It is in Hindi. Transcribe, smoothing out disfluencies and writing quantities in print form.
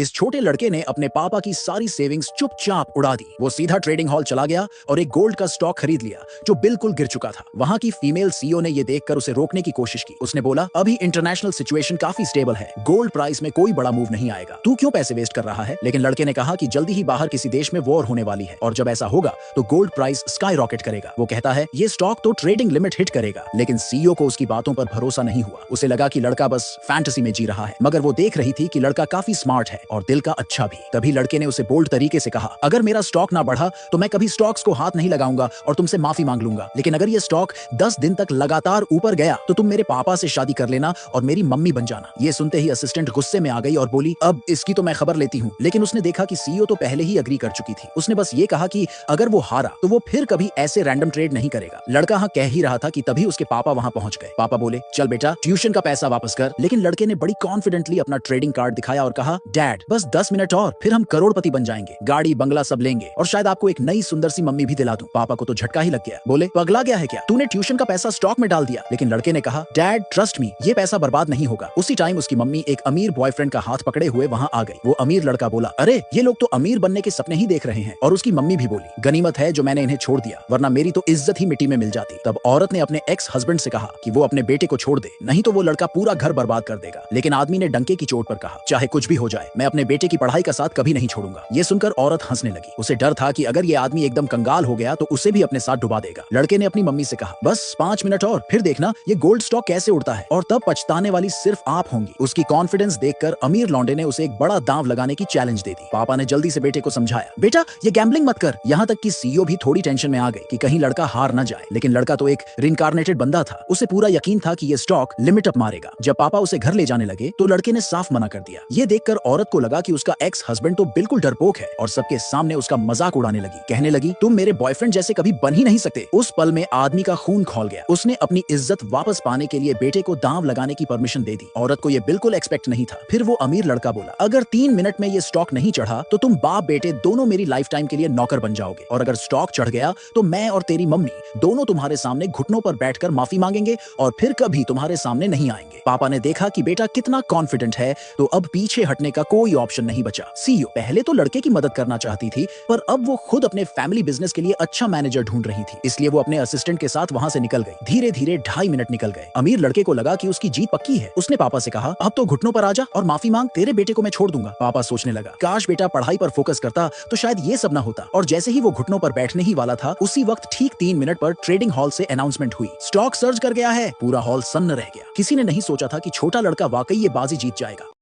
इस छोटे लड़के ने अपने पापा की सारी सेविंग्स चुपचाप उड़ा दी। वो सीधा ट्रेडिंग हॉल चला गया और एक गोल्ड का स्टॉक खरीद लिया जो बिल्कुल गिर चुका था। वहां की फीमेल सीईओ ने यह देखकर उसे रोकने की कोशिश की। उसने बोला, अभी इंटरनेशनल सिचुएशन काफी स्टेबल है, गोल्ड प्राइस में कोई बड़ा मूव नहीं आएगा, तू क्यों पैसे वेस्ट कर रहा है। लेकिन लड़के ने कहा कि जल्दी ही बाहर किसी देश में वॉर होने वाली है और जब ऐसा होगा तो गोल्ड प्राइस स्काई रॉकेट करेगा। वो कहता है ये स्टॉक तो ट्रेडिंग लिमिट हिट करेगा। लेकिन सीईओ को उसकी बातों पर भरोसा नहीं हुआ। उसे लगा कि लड़का बस फैंटेसी में जी रहा है, मगर वो देख रही थी कि लड़का काफी स्मार्ट है और दिल का अच्छा भी। तभी लड़के ने उसे बोल्ड तरीके से कहा, अगर मेरा स्टॉक ना बढ़ा तो मैं कभी स्टॉक्स को हाथ नहीं लगाऊंगा और तुमसे माफी मांग लूंगा। लेकिन अगर ये स्टॉक 10 दिन तक लगातार ऊपर गया तो तुम मेरे पापा से शादी कर लेना और मेरी मम्मी बन जाना। ये सुनते ही असिस्टेंट गुस्से में आ गई और बोली, अब इसकी तो मैं खबर लेती हूँ। लेकिन उसने देखा कि सीईओ तो पहले ही अग्री कर चुकी थी। उसने बस ये कहा कि अगर वो हारा तो वो फिर कभी ऐसे रैंडम ट्रेड नहीं करेगा। लड़का हाँ कह ही रहा था कि तभी उसके पापा वहां पहुंच गए। पापा बोले, चल बेटा ट्यूशन का पैसा वापस कर। लेकिन लड़के ने बड़ी कॉन्फिडेंटली अपना ट्रेडिंग कार्ड दिखाया और कहा, डैड बस 10 मिनट और फिर हम करोड़पति बन जाएंगे, गाड़ी बंगला सब लेंगे और शायद आपको एक नई सुंदर सी मम्मी भी दिला दूं। पापा को तो झटका ही लग गया। बोले, पगला गया है क्या, तूने ट्यूशन का पैसा स्टॉक में डाल दिया। लेकिन लड़के ने कहा, डैड ट्रस्ट मी, ये पैसा बर्बाद नहीं होगा। उसी टाइम उसकी मम्मी एक अमीर बॉयफ्रेंड का हाथ पकड़े हुए वहां आ गई। वो अमीर लड़का बोला, अरे ये लोग तो अमीर बनने के सपने ही देख रहे हैं। और उसकी मम्मी भी बोली, गनीमत है जो मैंने इन्हें छोड़ दिया, वरना मेरी तो इज्जत ही मिट्टी में मिल जाती। तब औरत ने अपने एक्स हस्बैंड से कहा कि वो अपने बेटे को छोड़ दे, नहीं तो वो लड़का पूरा घर बर्बाद कर देगा। लेकिन आदमी ने डंके की चोट पर कहा, चाहे कुछ भी हो जाए मैं अपने बेटे की पढ़ाई का साथ कभी नहीं छोड़ूंगा। ये सुनकर औरत हंसने लगी। उसे डर था कि अगर ये आदमी एकदम कंगाल हो गया तो उसे भी अपने साथ डुबा देगा। लड़के ने अपनी मम्मी से कहा, बस 5 मिनट और फिर देखना ये गोल्ड स्टॉक कैसे उड़ता है और तब पछताने वाली सिर्फ आप होंगी। उसकी कॉन्फिडेंस देखकर अमीर लौंडे ने उसे एक बड़ा दांव लगाने की चैलेंज दे दी। पापा ने जल्दी से बेटे को समझाया, बेटा ये गैम्बलिंग मत कर। यहाँ तक कि सीईओ भी थोड़ी टेंशन में आ गई कि कहीं लड़का हार न जाए। लेकिन लड़का तो एक रिनकार्नेटेड बंदा था। उसे पूरा यकीन था कि ये स्टॉक लिमिट अप मारेगा। जब पापा उसे घर ले जाने लगे तो लड़के ने साफ मना कर दिया। ये देखकर औरत को लगा कि उसका एक्स हस्बैंड तो बिल्कुल डरपोक है और सबके सामने उसका मजाक उड़ाने लगी। कहने लगी, तुम मेरे बॉयफ्रेंड जैसे कभी बन ही नहीं सकते। उस पल में आदमी का खून खौल गया। उसने अपनी इज्जत वापस पाने के लिए बेटे को दांव लगाने की परमिशन दे दी। औरत को यह बिल्कुल एक्सपेक्ट नहीं था। फिर वो अमीर लड़का बोला, अगर 3 मिनट में ये स्टॉक नहीं चढ़ा तो तुम बाप बेटे दोनों मेरी लाइफ टाइम के लिए नौकर बन जाओगे, और अगर स्टॉक चढ़ गया तो मैं और तेरी मम्मी दोनों तुम्हारे सामने घुटनों पर बैठकर माफी मांगेंगे और फिर कभी तुम्हारे सामने नहीं आएंगे। पापा ने देखा कि बेटा कितना कॉन्फिडेंट है तो अब पीछे हटने का कोई ऑप्शन नहीं बचा। सीईओ पहले तो लड़के की मदद करना चाहती थी, पर अब वो खुद अपने फैमिली बिजनेस के लिए अच्छा मैनेजर ढूंढ रही थी। इसलिए वो अपने असिस्टेंट के साथ वहां से निकल गई। धीरे धीरे 2.5 मिनट निकल गए। अमीर लड़के को लगा कि उसकी जीत पक्की है। उसने पापा से कहा, अब तो घुटनों पर आजा और माफी मांग, तेरे बेटे को मैं छोड़ दूंगा। पापा सोचने लगा, काश बेटा पढ़ाई पर फोकस करता तो शायद ये सब ना होता। और जैसे ही वो घुटनों पर बैठने ही वाला था, उसी वक्त ठीक 3 मिनट पर ट्रेडिंग हॉल से अनाउंसमेंट हुई, स्टॉक सर्ज कर गया है। पूरा हॉल सन्न रह गया। किसी ने नहीं सोचा था कि छोटा लड़का वाकई ये बाजी जीत जाएगा।